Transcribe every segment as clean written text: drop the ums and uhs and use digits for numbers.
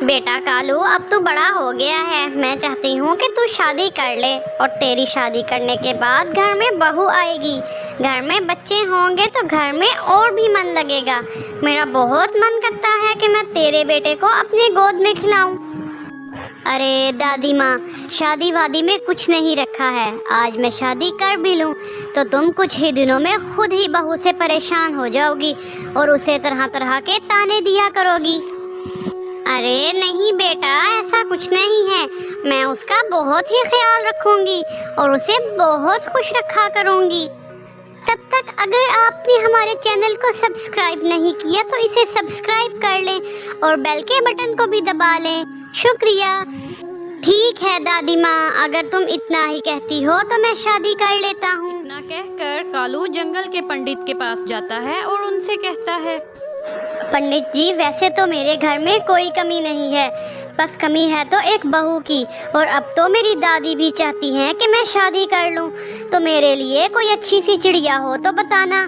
बेटा कालू, अब तू बड़ा हो गया है। मैं चाहती हूँ कि तू शादी कर ले और तेरी शादी करने के बाद घर में बहू आएगी, घर में बच्चे होंगे तो घर में और भी मन लगेगा। मेरा बहुत मन करता है कि मैं तेरे बेटे को अपने गोद में खिलाऊं। अरे दादी माँ, शादी वादी में कुछ नहीं रखा है। आज मैं शादी कर भी लूँ तो तुम कुछ ही दिनों में खुद ही बहू से परेशान हो जाओगी और उसे तरह तरह के ताने दिया करोगी। अरे नहीं बेटा, ऐसा कुछ नहीं है। मैं उसका बहुत ही ख्याल रखूंगी और उसे बहुत खुश रखा करूंगी। तब तक अगर आपने हमारे चैनल को सब्सक्राइब नहीं किया तो इसे सब्सक्राइब कर लें और बेल के बटन को भी दबा लें। शुक्रिया। ठीक है दादी माँ, अगर तुम इतना ही कहती हो तो मैं शादी कर लेता हूँ। इतना कहकर कालू जंगल के पंडित के पास जाता है और उनसे कहता है, पंडित जी, वैसे तो मेरे घर में कोई कमी नहीं है, बस कमी है तो एक बहू की। और अब तो मेरी दादी भी चाहती हैं कि मैं शादी कर लूं, तो मेरे लिए कोई अच्छी सी चिड़िया हो तो बताना।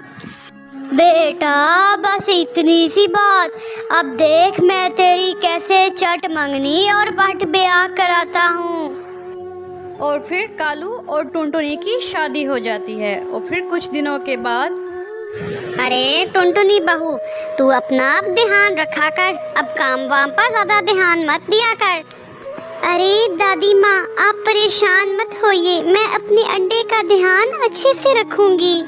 बेटा बस इतनी सी बात, अब देख मैं तेरी कैसे चट मंगनी और बट ब्याह कराता हूँ। और फिर कालू और टुनटुनी की शादी हो जाती है। और फिर कुछ दिनों के बाद, अरे टुनटुनी बहू, तू अपना अब ध्यान रखा कर, अब काम वाम पर ज्यादा ध्यान मत दिया कर। अरे दादी माँ, आप परेशान मत होइए, मैं अपने अंडे का ध्यान अच्छे से रखूंगी।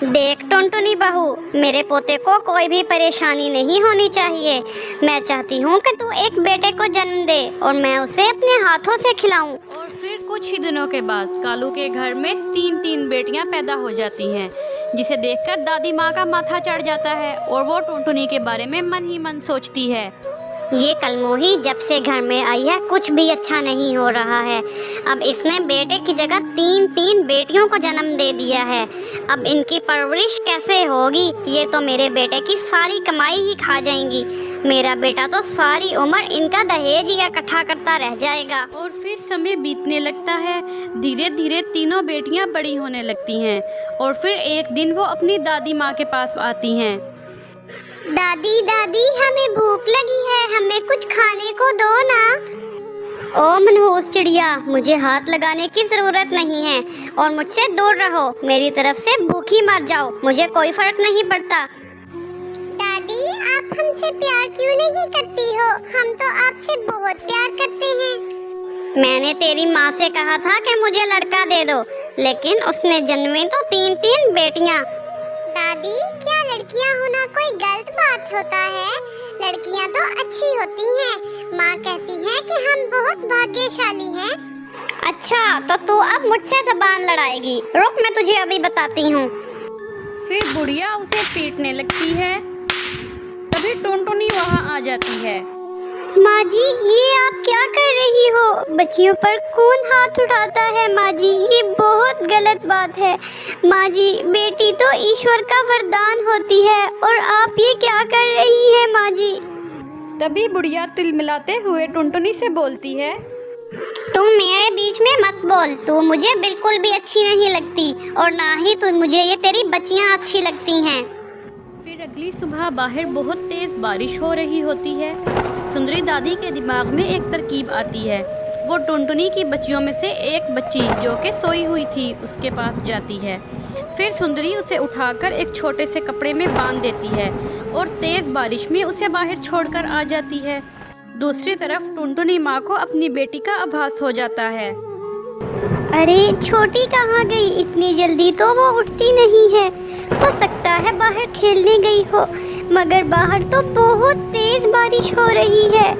देख टुनटुनी बहू, मेरे पोते को कोई भी परेशानी नहीं होनी चाहिए। मैं चाहती हूँ कि तू एक बेटे को जन्म दे और मैं उसे अपने हाथों से खिलाऊं। और फिर कुछ ही दिनों के बाद कालू के घर में 3 बेटियां पैदा हो जाती हैं, जिसे देखकर दादी माँ का माथा चढ़ जाता है और वो टुनटुनी के बारे में मन ही मन सोचती है। ये कलमोही जब से घर में आई है कुछ भी अच्छा नहीं हो रहा है। अब इसने बेटे की जगह 3 बेटियों को जन्म दे दिया है। अब इनकी परवरिश कैसे होगी? ये तो मेरे बेटे की सारी कमाई ही खा जाएंगी। मेरा बेटा तो सारी उम्र इनका दहेज ही इकट्ठा करता रह जाएगा। और फिर समय बीतने लगता है। धीरे धीरे तीनों बेटियां बड़ी होने लगती हैं और फिर एक दिन वो अपनी दादी माँ के पास आती हैं। दादी दादी, हमें भूख लगी है, हमें कुछ खाने को दो ना। ओ मनहूस चिड़िया, मुझे हाथ लगाने की जरूरत नहीं है और मुझसे दूर रहो। मेरी तरफ से भूखी मर जाओ, मुझे कोई फर्क नहीं पड़ता। दादी, आप हमसे प्यार क्यों नहीं करती हो? हम तो आपसे बहुत प्यार करते हैं। मैंने तेरी माँ से कहा था कि मुझे लड़का दे दो, लेकिन उसने जन्मे तो 3 बेटियाँ। दादी, क्या लड़कियाँ होना कोई गलत बात होता है? लड़कियाँ तो अच्छी होती हैं। माँ कहती है कि हम बहुत भाग्यशाली हैं। अच्छा, तो तू अब मुझसे ज़बान लड़ाएगी? रुक, मैं तुझे अभी बताती हूँ। फिर बुढ़िया उसे पीटने लगती है। तभी टुनटुनी वहाँ आ जाती है। माँ जी, ये आप क्या कर रही हो? बच्चियों पर कौन हाथ उठाता है? माँ जी, ये बहुत गलत बात है। माँ जी, बेटी तो ईश्वर का वरदान होती है और आप ये क्या कर रही हैं माँ जी? तभी बुढ़िया तिलमिलाते हुए टुनटुनी से बोलती है, तुम मेरे बीच में मत बोल। तू मुझे बिल्कुल भी अच्छी नहीं लगती और ना ही तू मुझे ये तेरी बच्चियाँ अच्छी लगती हैं। फिर अगली सुबह बाहर बहुत तेज बारिश हो रही होती है। सुंदरी दादी के दिमाग में एक तरकीब आती है। वो टुनटुनी की बच्चियों में से एक बच्ची जो कि सोई हुई थी उसके पास जाती है। फिर सुंदरी उसे उठाकर एक छोटे से कपड़े में बांध देती है और तेज बारिश में उसे बाहर छोड़कर आ जाती है। दूसरी तरफ टुनटुनी माँ को अपनी बेटी का आभास हो जाता है। अरे छोटी कहाँ गई? इतनी जल्दी तो वो उठती नहीं है। हो सकता है बाहर खेलने गई हो, मगर बाहर तो बहुत तेज बारिश हो रही है।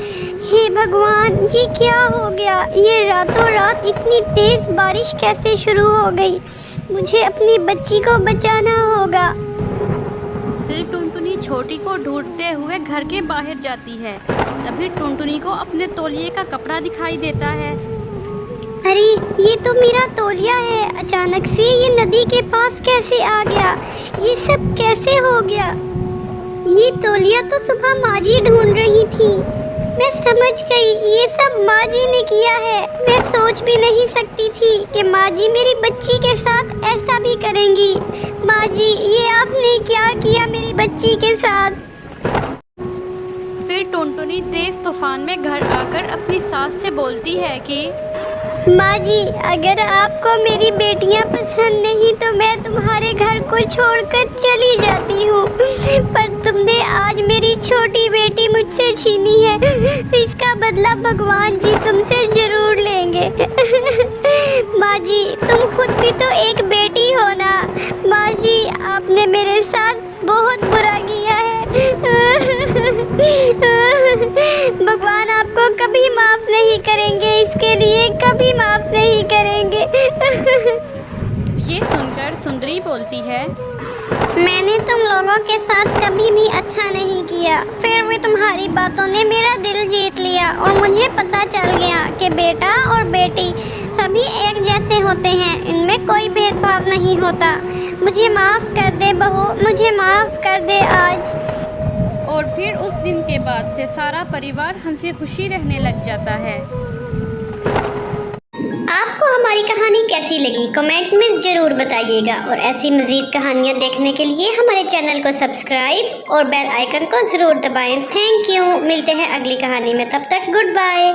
हे भगवान, ये क्या हो गया? ये रातों रात इतनी तेज बारिश कैसे शुरू हो गई? मुझे अपनी बच्ची को बचाना होगा। फिर टुनटुनी छोटी को ढूंढते हुए घर के बाहर जाती है। तभी टुनटुनी को अपने तौलिए का कपड़ा दिखाई देता है। अरे ये तो मेरा तौलिया है। अचानक से ये नदी के पास कैसे आ गया? ये सब कैसे हो गया? ये तौलिया तो सुबह माँ जी ढूंढ रही थी। मैं समझ गई, ये सब माँ जी ने किया है। मैं सोच भी नहीं सकती थी कि माँ जी मेरी बच्ची के साथ ऐसा भी करेंगी। माँ जी, ये आपने क्या किया मेरी बच्ची के साथ? फिर टुनटुनी तेज तूफान में घर आकर अपनी सास से बोलती है कि माँ जी, अगर आपको मेरी बेटियाँ पसंद नहीं तो मैं तुम्हारे घर को छोड़कर चली जाती हूँ, पर तुमने आज मेरी छोटी बेटी मुझसे छीनी है, इसका बदला भगवान जी तुमसे जरूर लेंगे। माँ जी, तुम खुद भी तो एक बेटी हो ना। माँ जी, आपने मेरे साथ बहुत बुरा किया है। भगवान आपको कभी माफ नहीं करेंगे, इसके लिए कभी माफ नहीं करेंगे। ये सुनकर सुंदरी बोलती है, मैंने तुम लोगों के साथ कभी भी अच्छा नहीं किया, फिर भी तुम्हारी बातों ने मेरा दिल जीत लिया और मुझे पता चल गया कि बेटा और बेटी सभी एक जैसे होते हैं, इनमें कोई भेदभाव नहीं होता। मुझे माफ़ कर दे बहू, मुझे माफ़ कर दे आज। और फिर उस दिन के बाद से सारा परिवार हंसी खुशी रहने लग जाता है। आपको हमारी कहानी कैसी लगी कमेंट में ज़रूर बताइएगा, और ऐसी मज़ीद कहानियाँ देखने के लिए हमारे चैनल को सब्सक्राइब और बेल आइकन को ज़रूर दबाएं। Thank you. मिलते हैं अगली कहानी में, तब तक गुड बाय।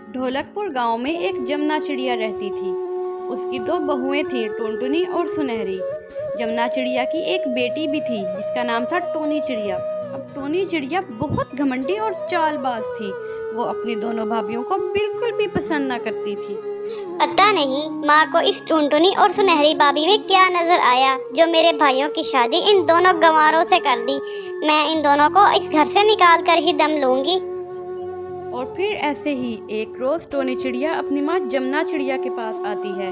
ढोलकपुर गांव में एक जमुना चिड़िया रहती थी। उसकी दो बहुएं थीं, टुनटुनी और सुनहरी। जमुना चिड़िया की एक बेटी भी थी जिसका नाम था टोनी चिड़िया। अब टोनी चिड़िया बहुत घमंडी और चालबाज थी। वो अपनी दोनों भाभियों को बिल्कुल भी पसंद न करती थी। पता नहीं माँ को इस टुनटुनी और सुनहरी भाभी में क्या नजर आया जो मेरे भाइयों की शादी इन दोनों गंवारों से कर दी। मैं इन दोनों को इस घर से निकाल कर ही दम लूंगी। और फिर ऐसे ही एक रोज टोनी चिड़िया अपनी माँ जमुना चिड़िया के पास आती है।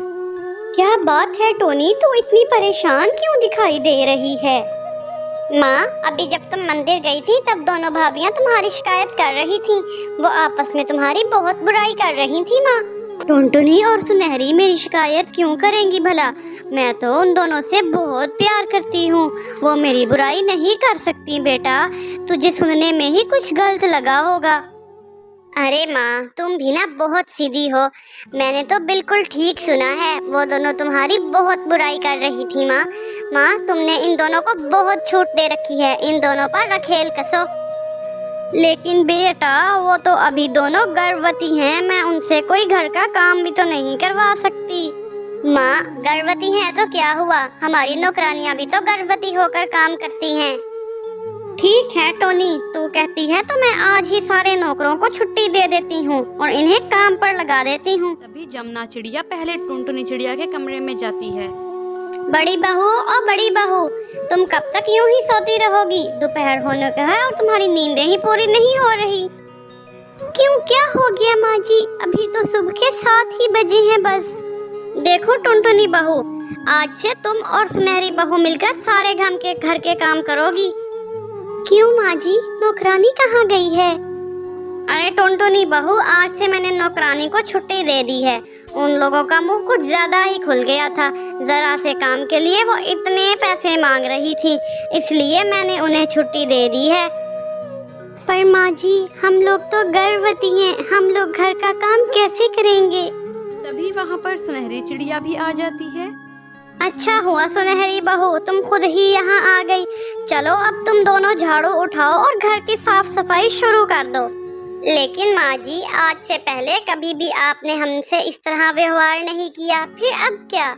क्या बात है टोनी, तू इतनी परेशान क्यों दिखाई दे रही है? माँ, अभी जब तुम मंदिर गई थी तब दोनों भाभियाँ तुम्हारी शिकायत कर रही थी। वो आपस में तुम्हारी बहुत बुराई कर रही थी। माँ, टुनटुनी और सुनहरी मेरी शिकायत क्यों करेंगी भला? मैं तो उन दोनों से बहुत प्यार करती हूँ, वो मेरी बुराई नहीं कर सकती। बेटा, तुझे सुनने में ही कुछ गलत लगा होगा। अरे माँ, तुम भी ना बहुत सीधी हो। मैंने तो बिल्कुल ठीक सुना है, वो दोनों तुम्हारी बहुत बुराई कर रही थी। माँ, तुमने इन दोनों को बहुत छूट दे रखी है, इन दोनों पर रखेल कसो। लेकिन बेटा, वो तो अभी दोनों गर्भवती हैं, मैं उनसे कोई घर का काम भी तो नहीं करवा सकती। माँ, गर्भवती हैं तो क्या हुआ, हमारी नौकरानियाँ भी तो गर्भवती होकर काम करती हैं। ठीक है टोनी, तू कहती है तो मैं आज ही सारे नौकरों को छुट्टी दे देती हूँ और इन्हें काम पर लगा देती हूँ। तभी जमुना चिड़िया पहले टुनटुनी चिड़िया के कमरे में जाती है। बड़ी बहू और बड़ी बहू, तुम कब तक यूं ही सोती रहोगी? दोपहर होने का है और तुम्हारी नींदें ही पूरी नहीं हो रही। क्यों, क्या हो गया माँ जी? अभी तो सुबह के 7 ही बजे हैं बस। देखो टुनटुनी बहू, आज से तुम और सुनहरी बहू मिलकर सारे घर के काम करोगी। क्यों माँ जी, नौकरानी कहाँ गई है? अरे टुनटुनी बहू, आज से मैंने नौकरानी को छुट्टी दे दी है। उन लोगों का मुंह कुछ ज्यादा ही खुल गया था। जरा से काम के लिए वो इतने पैसे मांग रही थी, इसलिए मैंने उन्हें छुट्टी दे दी है। पर माँ जी, हम लोग तो गर्भवती हैं, हम लोग घर का काम कैसे करेंगे? तभी वहाँ पर सुनहरी चिड़िया भी आ जाती है। अच्छा हुआ सुनहरी बहू, तुम खुद ही यहाँ आ गई। चलो अब तुम दोनों झाड़ू उठाओ और घर की साफ सफाई शुरू कर दो। लेकिन माँ जी, आज से पहले कभी भी आपने हमसे इस तरह व्यवहार नहीं किया, फिर अब क्या?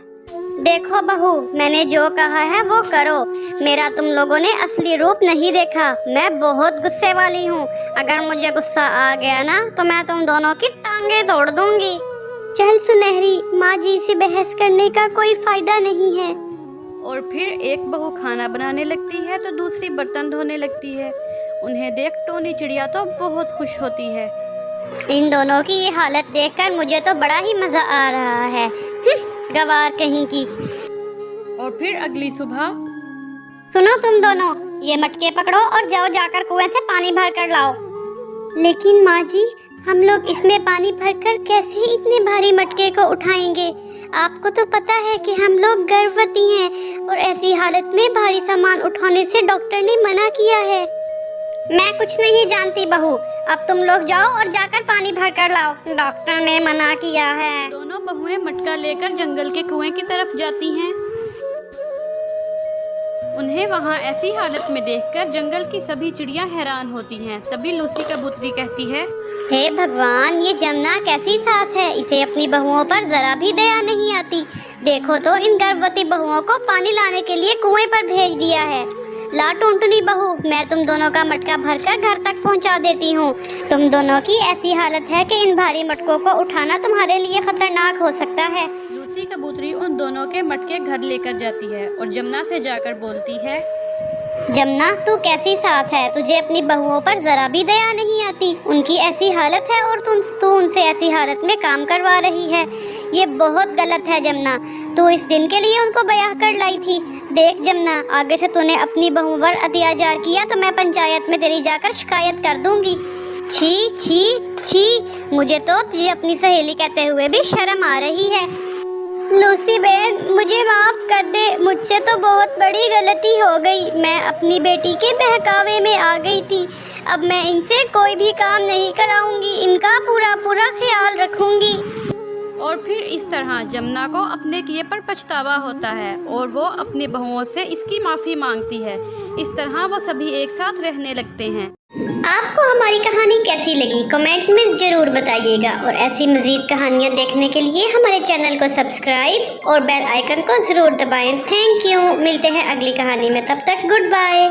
देखो बहू, मैंने जो कहा है वो करो। मेरा तुम लोगों ने असली रूप नहीं देखा। मैं बहुत गुस्से वाली हूँ। अगर मुझे गुस्सा आ गया ना तो मैं तुम दोनों की टांगे तोड़ दूंगी। चल सुनहरी, माँ जी से बहस करने का कोई फायदा नहीं है। और फिर एक बहू खाना बनाने लगती है तो दूसरी बर्तन धोने लगती है। उन्हें देख टोनी चिड़िया तो बहुत खुश होती है। इन दोनों की ये हालत देखकर मुझे तो बड़ा ही मजा आ रहा है। गवार कहीं की। और फिर अगली सुबह, सुनो तुम दोनों, ये मटके पकड़ो और जाओ जाकर कुएं से पानी भर कर लाओ। लेकिन माँ जी, हम लोग इसमें पानी भरकर कैसे इतने भारी मटके को उठाएंगे? आपको तो पता है कि हम लोग गर्भवती हैं और ऐसी हालत में भारी सामान उठाने से डॉक्टर ने मना किया है। मैं कुछ नहीं जानती बहू, अब तुम लोग जाओ और जाकर पानी भर कर लाओ, डॉक्टर ने मना किया है। दोनों बहुएं मटका लेकर जंगल के कुएं की तरफ जाती हैं। उन्हें वहां ऐसी हालत में देखकर जंगल की सभी चिड़ियां हैरान होती हैं। तभी लूसी कबूतरी कहती है, हे भगवान, ये जमुना कैसी सास है, इसे अपनी बहुओं पर जरा भी दया नहीं आती। देखो तो इन गर्भवती बहुओं को पानी लाने के लिए कुएं पर भेज दिया है। ला टुनटुनी बहू, मैं तुम दोनों का मटका भरकर घर तक पहुंचा देती हूँ। तुम दोनों की ऐसी हालत है कि इन भारी मटकों को उठाना तुम्हारे लिए खतरनाक हो सकता है। लूसी कबूतरी उन दोनों के मटके घर लेकर जाती है और जमुना से जाकर बोलती है, जमुना, तू कैसी सास है, तुझे अपनी बहुओं पर जरा भी दया नहीं आती। उनकी ऐसी हालत है और तू उनसे ऐसी हालत में काम करवा रही है। ये बहुत गलत है जमुना, तू इस दिन के लिए उनको ब्याह कर लाई थी। देख जमुना, आगे से तूने अपनी बहुओं पर अत्याचार किया तो मैं पंचायत में तेरी जाकर शिकायत कर दूंगी। छी छी छी, मुझे तो तुझे अपनी सहेली कहते हुए भी शर्म आ रही है। लूसी बहन, मुझे माफ कर दे, मुझसे तो बहुत बड़ी गलती हो गई। मैं अपनी बेटी के बहकावे में आ गई थी। अब मैं इनसे कोई भी काम नहीं कराऊंगी, इनका पूरा पूरा ख्याल रखूंगी। और फिर इस तरह जमुना को अपने किए पर पछतावा होता है और वो अपनी बहुओं से इसकी माफ़ी मांगती है। इस तरह वो सभी एक साथ रहने लगते हैं। आपको हमारी कहानी कैसी लगी कमेंट में ज़रूर बताइएगा, और ऐसी मज़ीद कहानियाँ देखने के लिए हमारे चैनल को सब्सक्राइब और बेल आइकन को ज़रूर दबाएं। थैंक यू, मिलते हैं अगली कहानी में, तब तक गुड बाय।